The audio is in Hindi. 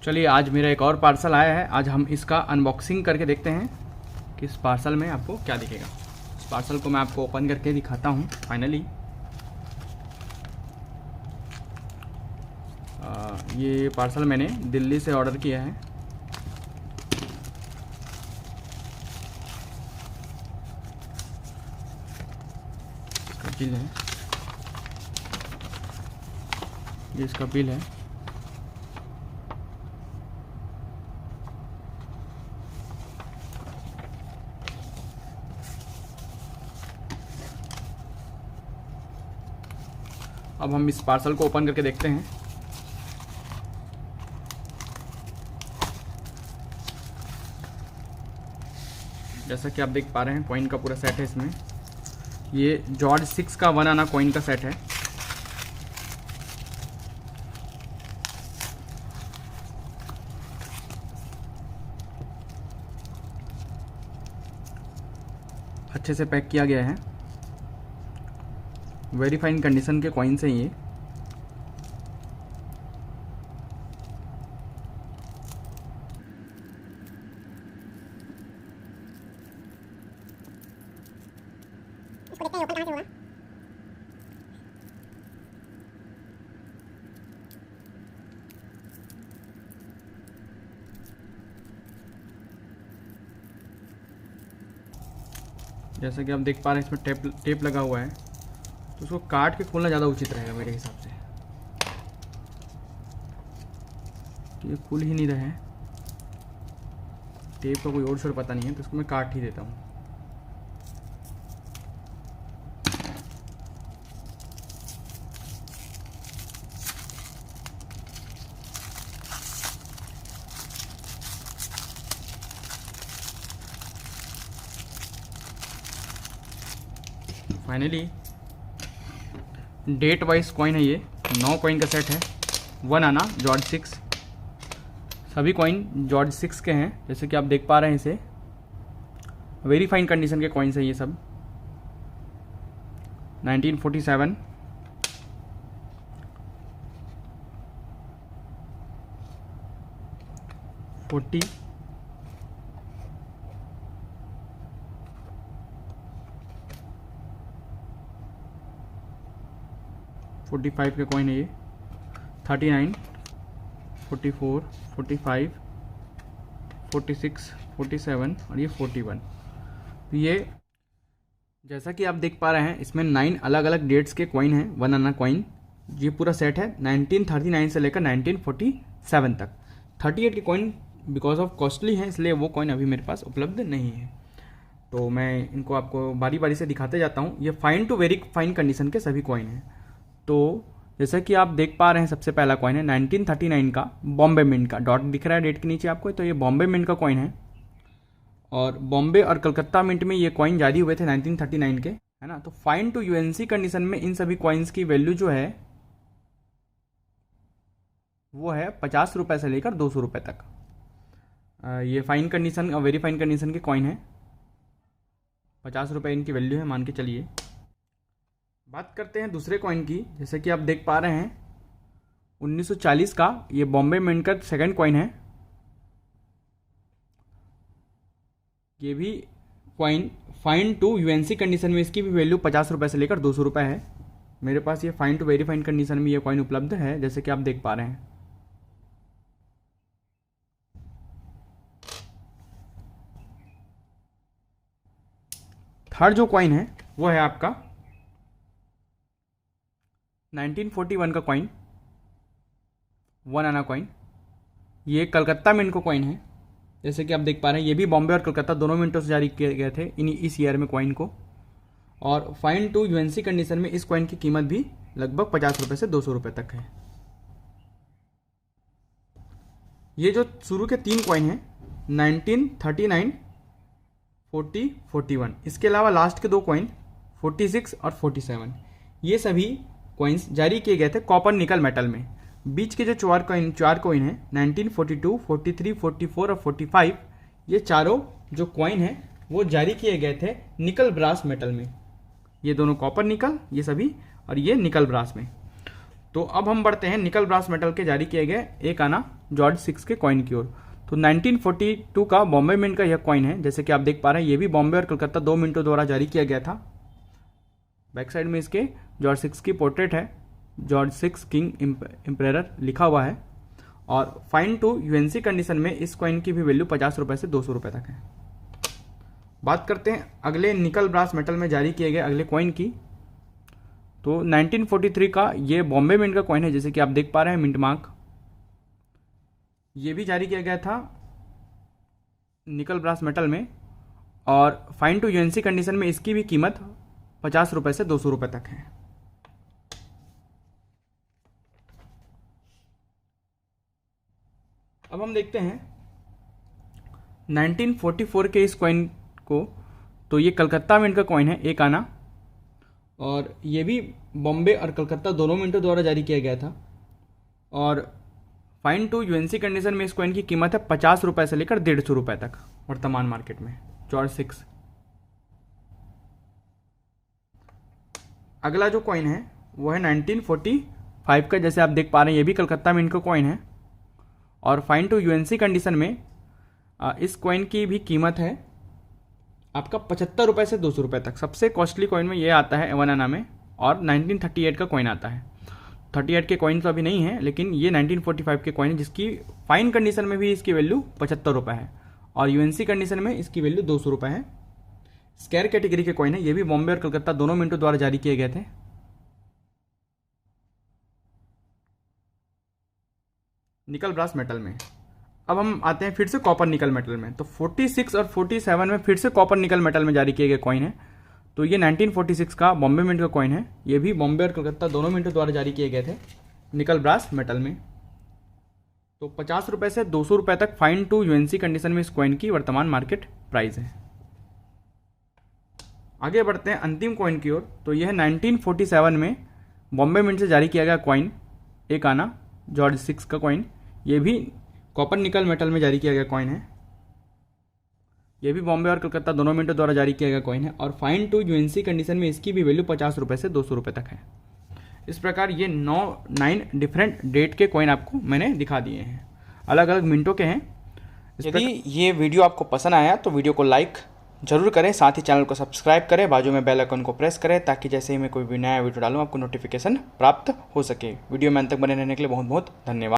चलिए आज मेरा एक और पार्सल आया है। आज हम इसका अनबॉक्सिंग करके देखते हैं कि इस पार्सल में आपको क्या दिखेगा। इस पार्सल को मैं आपको ओपन करके दिखाता हूँ फाइनली। ये पार्सल मैंने दिल्ली से ऑर्डर किया है। इसका बिल है, ये इसका बिल है। अब हम इस पार्सल को ओपन करके देखते हैं। जैसा कि आप देख पा रहे हैं कॉइन का पूरा सेट है इसमें। ये जॉर्ज 6 का 1 आना कॉइन का सेट है। अच्छे से पैक किया गया है। वेरी फाइन कंडीशन के कॉइन्स हैं ये। इसको देखते हैं ओपन कहाँ से होगा। जैसा कि आप देख पा रहे हैं इसमें टेप लगा हुआ है, तो उसको काट के खोलना ज़्यादा उचित रहेगा मेरे हिसाब से। तो ये खुल ही नहीं रहा है, टेप का कोई और शोर पता नहीं है, तो इसको मैं काट ही देता हूँ। फाइनली डेट वाइज कॉइन है ये। 9 कॉइन का सेट है। 1 आना जॉर्ज 6। सभी कॉइन जॉर्ज 6 के हैं, जैसे कि आप देख पा रहे हैं। इसे वेरी फाइन कंडीशन के कॉइन्स है ये सब। 1947, 40, 45 के कॉइन है ये। 39, 44, 45, 46, 47 और ये 41। तो ये जैसा कि आप देख पा रहे हैं इसमें 9 अलग अलग डेट्स के कॉइन हैं। 1 आना कॉइन ये पूरा सेट है 1939 से लेकर 1947 तक। 38 के कॉइन बिकॉज ऑफ कॉस्टली हैं, इसलिए वो कॉइन अभी मेरे पास उपलब्ध नहीं है। तो मैं इनको आपको बारी बारी से दिखाते जाता हूँ। ये fine to very fine condition के सभी कॉइन हैं। तो जैसा कि आप देख पा रहे हैं सबसे पहला कॉइन है 1939 का बॉम्बे मिंट का। डॉट दिख रहा है डेट के नीचे आपको, तो ये बॉम्बे मिंट का कॉइन है। और बॉम्बे और कलकत्ता मिंट में ये कॉइन जारी हुए थे 1939 के, है ना। तो फाइन टू यूएनसी कंडीशन में इन सभी कॉइन्स की वैल्यू जो है वो है 50 रुपये से लेकर 200 रुपये तक। ये फाइन कंडीशन और वेरी फाइन कंडीशन के कॉइन है। 50 रुपये इनकी वैल्यू है, मान के चलिए। बात करते हैं दूसरे कॉइन की। जैसे कि आप देख पा रहे हैं 1940 का ये बॉम्बे मिंट का सेकंड कॉइन है। ये भी coin fine to UNC condition में इसकी भी वैल्यू 50 रुपये से लेकर 200 रुपये है। मेरे पास ये fine to very fine condition में ये कॉइन उपलब्ध है, जैसे कि आप देख पा रहे हैं। थर्ड जो कॉइन है वो है आपका 1941 का कॉइन 1 आना कॉइन। ये कलकत्ता मिंट का कॉइन है, जैसे कि आप देख पा रहे हैं। ये भी बॉम्बे और कलकत्ता दोनों मिंटों से जारी किए गए थे इस ईयर में कॉइन को। और फाइन टू यूएनसी कंडीशन में इस कॉइन की कीमत भी लगभग 50 रुपये से 200 रुपये तक है। ये जो शुरू के 3 कॉइन हैं 1939, 40, 41, इसके अलावा लास्ट के 2 कॉइन 46 और 47, ये सभी कॉइन्स जारी किए गए थे कॉपर निकल मेटल में। बीच के जो 4 कॉइन हैं 1942, 43, 44 और 45, ये चारों जो कॉइन हैं वो जारी किए गए थे निकल ब्रास मेटल में। ये दोनों कॉपर निकल ये सभी, और ये निकल ब्रास में। तो अब हम बढ़ते हैं निकल ब्रास मेटल के जारी किए गए एक आना जॉर्ज 6 के कॉइन की ओर। तो 1942 का बॉम्बे मिंट का यह कॉइन है, जैसे कि आप देख पा रहे हैं। ये भी बॉम्बे और कलकत्ता 2 मिंटों द्वारा जारी किया गया था। बैक साइड में इसके जॉर्ज 6 की पोर्ट्रेट है, जॉर्ज 6 किंग एम्परर लिखा हुआ है। और फाइन टू यूएनसी कंडीशन में इस कॉइन की भी वैल्यू 50 रुपये से 200 रुपये तक है। बात करते हैं अगले निकल ब्रास मेटल में जारी किए गए अगले कॉइन की। तो 1943 का ये बॉम्बे मिंट का कॉइन है, जैसे कि आप देख पा रहे हैं मिंट मार्क। ये भी जारी किया गया था निकल ब्रास मेटल में, और फाइन टू यूएनसी कंडीशन में इसकी भी कीमत 50 रुपये से 200 रुपये तक है। अब हम देखते हैं 1944 के इस कॉइन को। तो ये कलकत्ता मिंट का कॉइन है एक आना, और ये भी बॉम्बे और कलकत्ता दोनों मिंटों द्वारा जारी किया गया था। और फाइन टू यूएनसी कंडीशन में इस कॉइन की कीमत है 50 रुपये से लेकर 150 रुपये तक वर्तमान मार्केट में, जॉर्ज 6। अगला जो कॉइन है वो है 1945 का, जैसे आप देख पा रहे हैं। ये भी कलकत्ता मिंट का कॉइन है, और फाइन टू यूएनसी कंडीशन में इस कॉइन की भी कीमत है आपका 75 रुपये से 200 रुपये तक। सबसे कॉस्टली कॉइन में ये आता है 1 आना में, और 1938 का कॉइन आता है। 38 के कॉइन तो अभी नहीं है, लेकिन ये 1945 के कॉइन है, जिसकी फाइन कंडीशन में भी इसकी वैल्यू 75 रुपये है, और यूएनसी कंडीशन में इसकी वैल्यू 200 रुपये है। स्क्वायर कैटेगरी के कॉइन है। ये भी बॉम्बे और कलकत्ता दोनों मिंटों द्वारा जारी किए गए थे। निकल ब्रास मेटल में अब हम आते हैं फिर से कॉपर निकल मेटल में। तो 46 और 47 में फिर से कॉपर निकल मेटल में जारी किए गए कॉइन है। तो ये 1946 का बॉम्बे मिंट का कॉइन है। ये भी बॉम्बे और कलकत्ता दोनों मिंटों द्वारा जारी किए गए थे निकल ब्रास मेटल में। तो 50 रुपये से 200 रुपये तक फाइन टू यूएनसी कंडीशन में इस कॉइन की वर्तमान मार्केट प्राइस है। आगे बढ़ते हैं अंतिम कॉइन की ओर। तो यह है 1947 में बॉम्बे मिंट से जारी किया गया कॉइन एक आना जॉर्ज 6 का कॉइन। ये भी कॉपर निकल मेटल में जारी किया गया कॉइन है। ये भी बॉम्बे और कलकत्ता दोनों मिंटों द्वारा जारी किया गया कॉइन है, और फाइन टू यूएनसी कंडीशन में इसकी भी वैल्यू 50 रुपये से 200 रुपये तक है। इस प्रकार ये 9 डिफरेंट डेट के कॉइन आपको मैंने दिखा दिए हैं, अलग अलग मिनटों के हैं। यदि ये वीडियो आपको पसंद आया तो वीडियो को लाइक जरूर करें, साथ ही चैनल को सब्सक्राइब करें, बाजू में बेल आइकन को प्रेस करें, ताकि जैसे ही मैं कोई भी नया वीडियो डालूँ आपको नोटिफिकेशन प्राप्त हो सके। वीडियो में अंत तक बने रहने के लिए बहुत बहुत धन्यवाद।